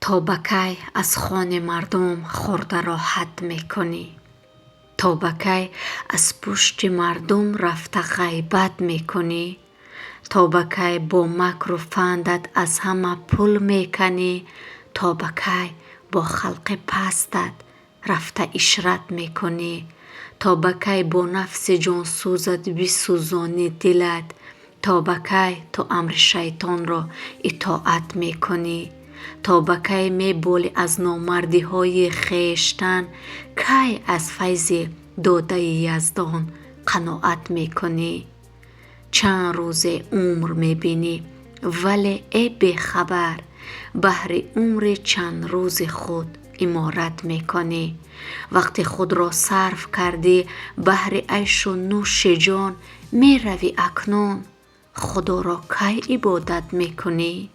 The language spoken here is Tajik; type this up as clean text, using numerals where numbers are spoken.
تا به کی از خوان مردم خورده راحت میکنی؟ تا به کی از پشت مردم رفته غیبت میکنی؟ تا به کی با مکر و فندت از همه پول میکنی؟ تا به کی با خلق پستت رفته اشرت میکنی؟ تا به کی با نفس جان سوزت بسوزانی دلت؟ تا به کی تو امر شیطان را اطاعت میکنی؟ تا به کی میبولی از نامردی های خویشتن؟ کی از فیض داده یزدان قناعت میکنی؟ چند روز عمر میبینی ولی ای بیخبر، بهر عمر چند روز خود امارت میکنی. وقتی خود را صرف کردی بهر عیش و نوش جان، میروی اکنون خدا را کی عبادت میکنی؟